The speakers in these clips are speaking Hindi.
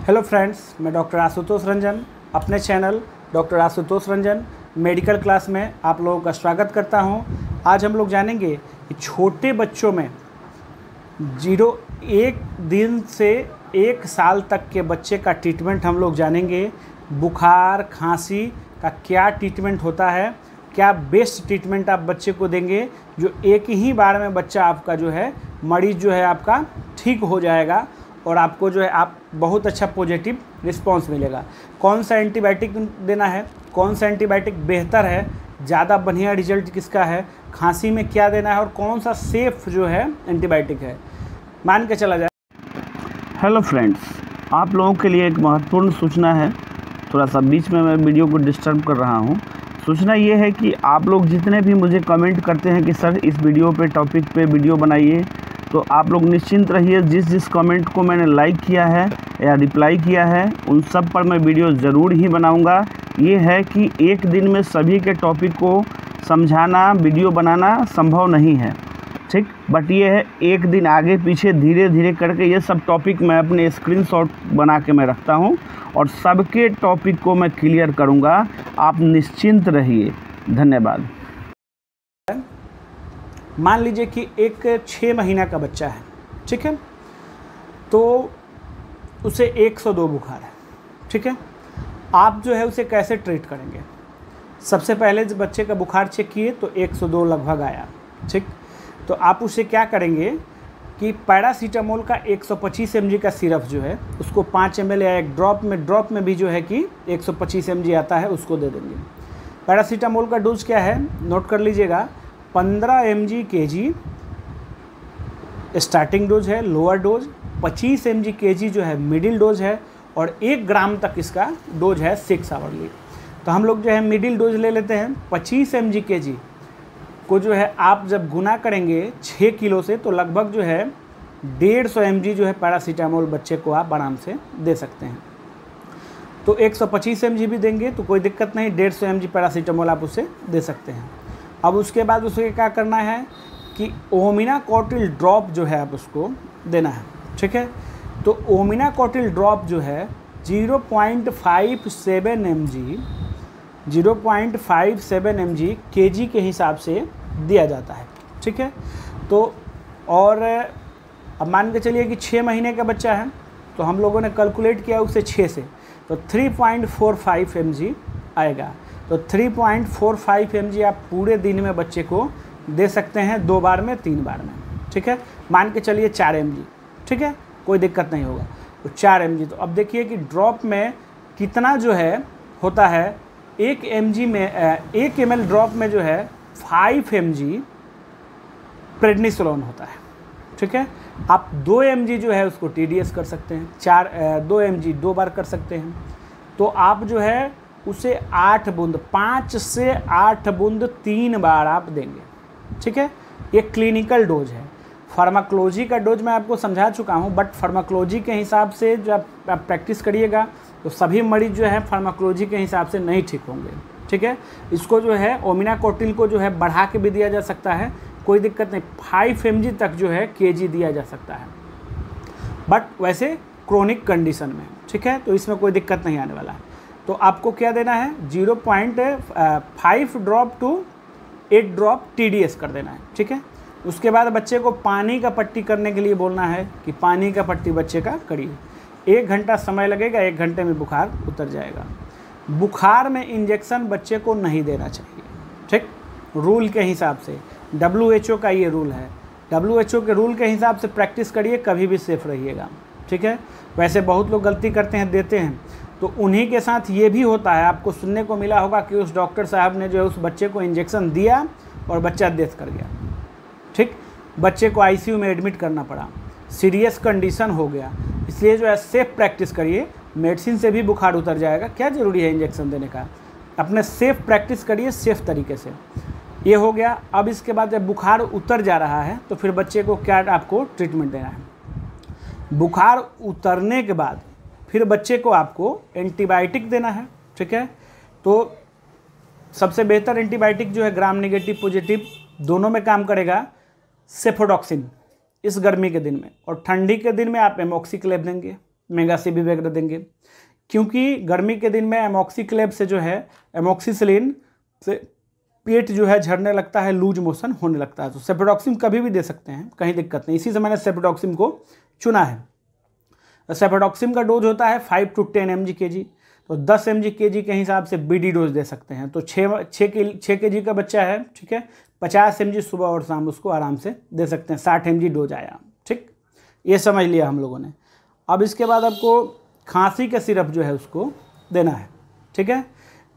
हेलो फ्रेंड्स, मैं डॉक्टर आशुतोष रंजन अपने channel doctor Ashutosh Ranjan medical class में आप लोगों का स्वागत करता हूं। आज हम लोग जानेंगे कि छोटे बच्चों में 1 दिन से 1 साल तक के बच्चे का ट्रीटमेंट हम लोग जानेंगे। बुखार खांसी का क्या ट्रीटमेंट होता है, क्या बेस्ट ट्रीटमेंट आप बच्चे को देंगे जो एक ही बार में बच्चा आपका जो है मरीज़ जो है आपका ठीक हो जाएगा और आपको जो है आप बहुत अच्छा पॉजिटिव रिस्पांस मिलेगा। कौन सा एंटीबायोटिक देना है, कौन सा एंटीबायोटिक बेहतर है, ज़्यादा बढ़िया रिजल्ट किसका है, खांसी में क्या देना है और कौन सा सेफ जो है एंटीबायोटिक है, मान के चला जाए। हेलो फ्रेंड्स, आप लोगों के लिए एक महत्वपूर्ण सूचना है। थोड़ा सा बीच में मैं वीडियो को डिस्टर्ब कर रहा हूँ। सूचना ये है कि आप लोग जितने भी मुझे कमेंट करते हैं कि सर इस वीडियो पे टॉपिक पे वीडियो बनाइए, तो आप लोग निश्चिंत रहिए। जिस कमेंट को मैंने लाइक किया है या रिप्लाई किया है उन सब पर मैं वीडियो ज़रूर ही बनाऊंगा। ये है कि एक दिन में सभी के टॉपिक को समझाना, वीडियो बनाना संभव नहीं है, ठीक। बट ये है एक दिन आगे पीछे धीरे धीरे करके ये सब टॉपिक मैं अपने स्क्रीनशॉट बना के मैं रखता हूँ और सबके टॉपिक को मैं क्लियर करूँगा। आप निश्चिंत रहिए। धन्यवाद। मान लीजिए कि एक 6 महीना का बच्चा है, ठीक है, तो उसे 102 बुखार है, ठीक है। आप जो है उसे कैसे ट्रीट करेंगे? सबसे पहले जब बच्चे का बुखार चेक किए तो 102 लगभग आया, ठीक। तो आप उसे क्या करेंगे कि पैरासीटामोल का 125 mg का सिरप जो है उसको 5 ml या एक ड्रॉप में भी जो है कि 125 mg आता है उसको दे देंगे। पैरासीटामोल का डोज क्या है, नोट कर लीजिएगा, 15 mg kg स्टार्टिंग डोज है, लोअर डोज 25 mg kg जो है मिडिल डोज है और 1 ग्राम तक इसका डोज है 6 आवरली। तो हम लोग जो है मिडिल डोज ले लेते हैं। 25 mg kg को जो है आप जब गुना करेंगे 6 किलो से तो लगभग जो है 150 mg जो है पैरासीटामोल बच्चे को आप आराम से दे सकते हैं। तो 125 mg भी देंगे तो कोई दिक्कत नहीं, 150 mg पैरासीटामोल आप उसे दे सकते हैं। अब उसके बाद उसे क्या करना है कि ओमिनाकोटिल ड्रॉप जो है आप उसको देना है, ठीक है। तो ओमिनाकोटिल ड्रॉप जो है 0.57 mg kg के हिसाब से दिया जाता है, ठीक है। तो और अब मान के चलिए कि 6 महीने का बच्चा है तो हम लोगों ने कैलकुलेट किया उसे 6 से, तो 3.45 mg आएगा। तो 3.45 mg आप पूरे दिन में बच्चे को दे सकते हैं, 2 बार में 3 बार में, ठीक है। मान के चलिए 4 mg, ठीक है, कोई दिक्कत नहीं होगा। तो 4 mg, तो अब देखिए कि ड्रॉप में कितना जो है होता है, 1 mg में 1 ml ड्रॉप में जो है 5 mg प्रेडनिसोलोन होता है, ठीक है। आप 2 mg जो है उसको TDS कर सकते हैं, 2 mg 2 बार कर सकते हैं। तो आप जो है उसे 8 बूंद 5 से 8 बूंद 3 बार आप देंगे, ठीक है। ये क्लिनिकल डोज है। फार्माकोलॉजी का डोज मैं आपको समझा चुका हूँ, बट फार्माकोलॉजी के हिसाब से जो आप प्रैक्टिस करिएगा तो सभी मरीज जो है फार्माकोलॉजी के हिसाब से नहीं ठीक होंगे, ठीक है। इसको जो है ओमिनाकोटिल को जो है बढ़ा के भी दिया जा सकता है, कोई दिक्कत नहीं। 5 mg तक जो है kg दिया जा सकता है, बट वैसे क्रोनिक कंडीशन में, ठीक है। तो इसमें कोई दिक्कत नहीं आने वाला है। तो आपको क्या देना है, 0.5 ड्रॉप टू 8 ड्रॉप TDS कर देना है, ठीक है। उसके बाद बच्चे को पानी का पट्टी करने के लिए बोलना है कि पानी का पट्टी बच्चे का करिए। 1 घंटा समय लगेगा, 1 घंटे में बुखार उतर जाएगा। बुखार में इंजेक्शन बच्चे को नहीं देना चाहिए, ठीक, रूल के हिसाब से। WHO का ये रूल है। WHO के रूल के हिसाब से प्रैक्टिस करिए, कभी भी सेफ रहिएगा, ठीक है। वैसे बहुत लोग गलती करते हैं, देते हैं, तो उन्हीं के साथ ये भी होता है। आपको सुनने को मिला होगा कि उस डॉक्टर साहब ने जो है उस बच्चे को इंजेक्शन दिया और बच्चा डेथ कर गया, ठीक। बच्चे को ICU में एडमिट करना पड़ा, सीरियस कंडीशन हो गया। इसलिए जो है सेफ प्रैक्टिस करिए, मेडिसिन से भी बुखार उतर जाएगा, क्या ज़रूरी है इंजेक्शन देने का। अपने सेफ प्रैक्टिस करिए, सेफ तरीके से। ये हो गया। अब इसके बाद जब बुखार उतर जा रहा है तो फिर बच्चे को क्या आपको ट्रीटमेंट देना है। बुखार उतरने के बाद फिर बच्चे को आपको एंटीबायोटिक देना है, ठीक है। तो सबसे बेहतर एंटीबायोटिक जो है ग्राम नेगेटिव पॉजिटिव दोनों में काम करेगा, सेफोडॉक्सिन इस गर्मी के दिन में, और ठंडी के दिन में आप एमोक्सिक्लेव देंगे, मेगा सीबी वगैरह देंगे, क्योंकि गर्मी के दिन में एमॉक्सिक्लेब से जो है एमॉक्सिसिलिन से पेट जो है झड़ने लगता है, लूज मोशन होने लगता है। तो सेफ्रोडॉक्सिम कभी भी दे सकते हैं, कहीं दिक्कत नहीं, इसी से मैंने सेफ्रोडॉक्सिम को चुना है। सेफ्रोडॉक्सिम का डोज होता है 5 to 10 mg kg, तो 10 mg kg के हिसाब से BD डोज दे सकते हैं। तो 6 kg का बच्चा है, ठीक है, 50 mg सुबह और शाम उसको आराम से दे सकते हैं, 60 mg डोज आया, ठीक, ये समझ लिया हम लोगों ने। अब इसके बाद आपको खांसी का सिरप जो है उसको देना है, ठीक है,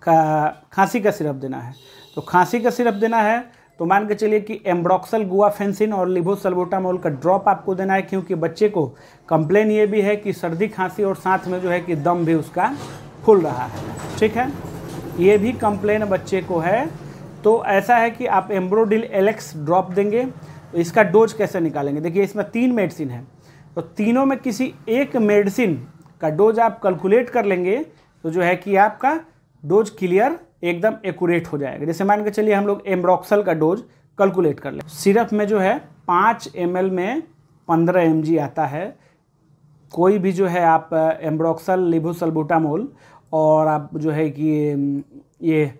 खांसी का सिरप देना है। तो खांसी का सिरप देना है तो मान के चलिए कि एम्ब्रोक्सल, गुआफेंसिन और लिवोसल्बुटामोल का ड्रॉप आपको देना है, क्योंकि बच्चे को कंप्लेन ये भी है कि सर्दी खांसी और साथ में जो है कि दम भी उसका फूल रहा है, ठीक है, ये भी कंप्लेन बच्चे को है। तो ऐसा है कि आप एम्ब्रोडिल एलेक्स ड्रॉप देंगे। तो इसका डोज कैसे निकालेंगे, देखिए इसमें 3 मेडिसिन है, तो तीनों में किसी एक मेडिसिन का डोज आप कैलकुलेट कर लेंगे तो जो है कि आपका डोज क्लियर एकदम एक्यूरेट हो जाएगा। जैसे मान के चलिए हम लोग एम्ब्रोक्सल का डोज कैलकुलेट कर लें, सिरप में जो है 5 ml में 15 mg आता है। कोई भी जो है आप एम्ब्रोक्सल, लिवोसल्बुटामोल और आप जो है कि ये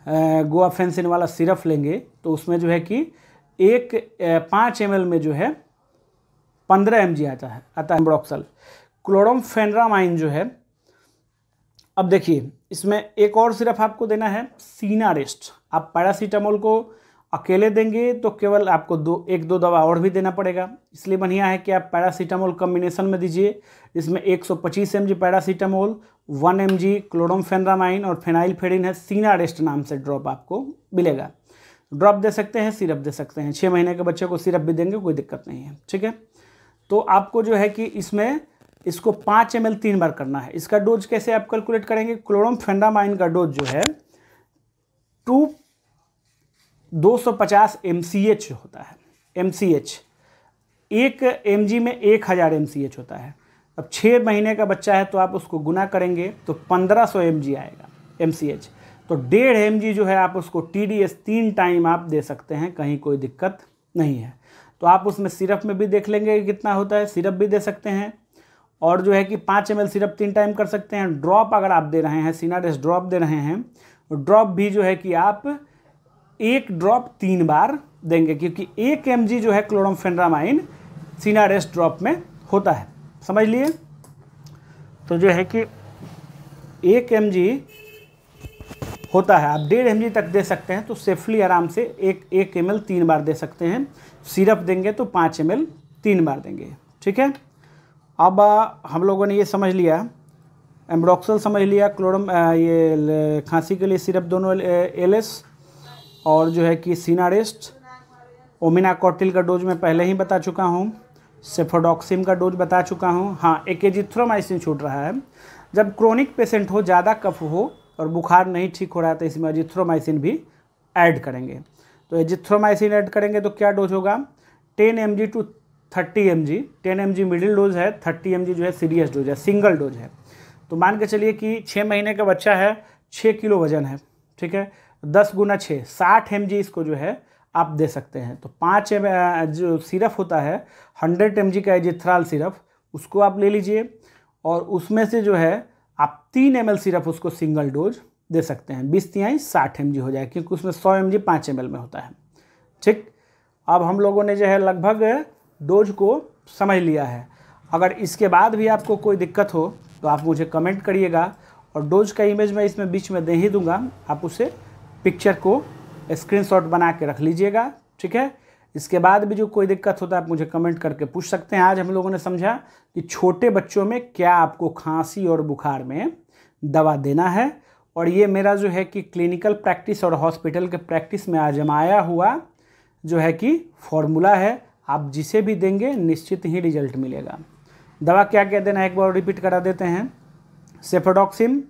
गुआफेंसिन वाला सिरप लेंगे तो उसमें जो है कि 5 ml में जो है 15 mg आता है एम्ब्रोक्सल। क्लोरमफेनरामाइन जो है, अब देखिए इसमें एक और सिरप आपको देना है सीनारेस्ट। आप पैरासीटामोल को अकेले देंगे तो केवल आपको 1-2 दवा और भी देना पड़ेगा, इसलिए बढ़िया है कि आप पैरासीटामोल कॉम्बिनेशन में दीजिए, जिसमें 125 mg पैरासीटामोल, 1 mg क्लोरमफेनरामाइन और फेनाइलफेरिन है, सीनारेस्ट नाम से ड्रॉप आपको मिलेगा। ड्रॉप दे सकते हैं, सिरप दे सकते हैं, 6 महीने के बच्चे को सिरप भी देंगे, कोई दिक्कत नहीं है, ठीक है। तो आपको जो है कि इसमें इसको 5 ml 3 बार करना है। इसका डोज कैसे आप कैलकुलेट करेंगे, क्लोरमफेनरामाइन का डोज जो है 250 mCH होता है, mCH 1 mg में 1000 mCH होता है। अब 6 महीने का बच्चा है तो आप उसको गुना करेंगे तो 1500 mg आएगा mCH। तो 1.5 mg जो है आप उसको TDS 3 टाइम आप दे सकते हैं, कहीं कोई दिक्कत नहीं है। तो आप उसमें सिरप में भी देख लेंगे कितना होता है, सिरप भी दे सकते हैं और जो है कि 5 ml सिरप 3 टाइम कर सकते हैं। ड्रॉप अगर आप दे रहे हैं, सीनारेस्ट ड्रॉप दे रहे हैं, तो ड्रॉप भी जो है कि आप 1 ड्रॉप 3 बार देंगे, क्योंकि 1 mg जो है क्लोरमफेनरामाइन सीनारेस्ट ड्रॉप में होता है, समझ लिए। तो जो है कि 1 mg होता है, आप 1.5 mg तक दे सकते हैं, तो सेफली आराम से 1 ml 3 बार दे सकते हैं। सिरप देंगे तो 5 ml 3 बार देंगे, ठीक है। अब हम लोगों ने ये समझ लिया, एम्ब्रोक्सल समझ लिया, ये खांसी के लिए सिरप दोनों एलएस और जो है कि सीनारेस्ट, ओमिनाकॉर्टिल का डोज मैं पहले ही बता चुका हूँ, सेफ्रोडॉक्सिम का डोज बता चुका हूँ। हाँ, एक एजिथ्रोमाइसिन छूट रहा है। जब क्रोनिक पेशेंट हो, ज़्यादा कफ हो और बुखार नहीं ठीक हो रहा है तो इसमें एजिथ्रोमाइसिन भी ऐड करेंगे। तो एजिथ्रोमाइसिन ऐड करेंगे तो क्या डोज होगा, 10 mg to 30 mg। 10 mg middle dose है, 30 mg जो है सीरियस डोज है, सिंगल डोज है। तो मान के चलिए कि 6 महीने का बच्चा है, 6 किलो वजन है, ठीक है, 10 × 6 60 mg इसको जो है आप दे सकते हैं। तो 5 जो सिरप होता है 100 mg का एजिथ्राल सिरप, उसको आप ले लीजिए और उसमें से जो है आप 3 ml सिरप उसको सिंगल डोज दे सकते हैं। 20 × 60 mg हो जाए, क्योंकि उसमें 100 mg 5 ml में होता है, ठीक। अब हम लोगों ने जो है लगभग डोज को समझ लिया है। अगर इसके बाद भी आपको कोई दिक्कत हो तो आप मुझे कमेंट करिएगा और डोज का इमेज मैं इसमें बीच में दे ही दूंगा, आप उसे पिक्चर को स्क्रीनशॉट बना के रख लीजिएगा, ठीक है। इसके बाद भी जो कोई दिक्कत होता है आप मुझे कमेंट करके पूछ सकते हैं। आज हम लोगों ने समझा कि छोटे बच्चों में क्या आपको खांसी और बुखार में दवा देना है, और ये मेरा जो है कि क्लिनिकल प्रैक्टिस और हॉस्पिटल के प्रैक्टिस में आजमाया हुआ जो है कि फॉर्मूला है। आप जिसे भी देंगे निश्चित ही रिजल्ट मिलेगा। दवा क्या क्या देना है एक बार रिपीट करा देते हैं, सेफ्रोडॉक्सिम,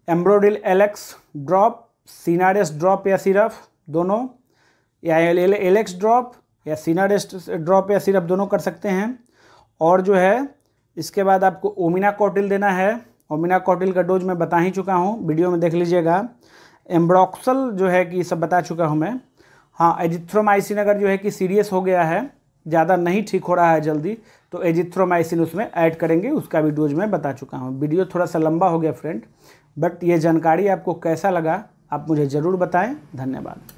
एम्ब्रोडिल एलेक्स ड्रॉप, सीनारेस्ट ड्रॉप या सिरप दोनों, या एलेक्स ड्रॉप या सीनारेस्ट ड्रॉप या सिरप दोनों कर सकते हैं। और जो है इसके बाद आपको ओमिनाकॉर्टिल देना है। ओमिनाकॉर्टिल का डोज मैं बता ही चुका हूँ, वीडियो में देख लीजिएगा। एम्ब्रोक्सल जो है कि सब बता चुका हूँ मैं। हाँ, एजिथ्रोमाइसिन अगर जो है कि सीरियस हो गया है ज़्यादा नहीं ठीक हो रहा है जल्दी, तो एजिथ्रोमाइसिन उसमें ऐड करेंगे, उसका भी डोज मैं बता चुका हूँ। वीडियो थोड़ा सा लंबा हो गया फ्रेंड, बट ये जानकारी आपको कैसा लगा आप मुझे ज़रूर बताएं। धन्यवाद।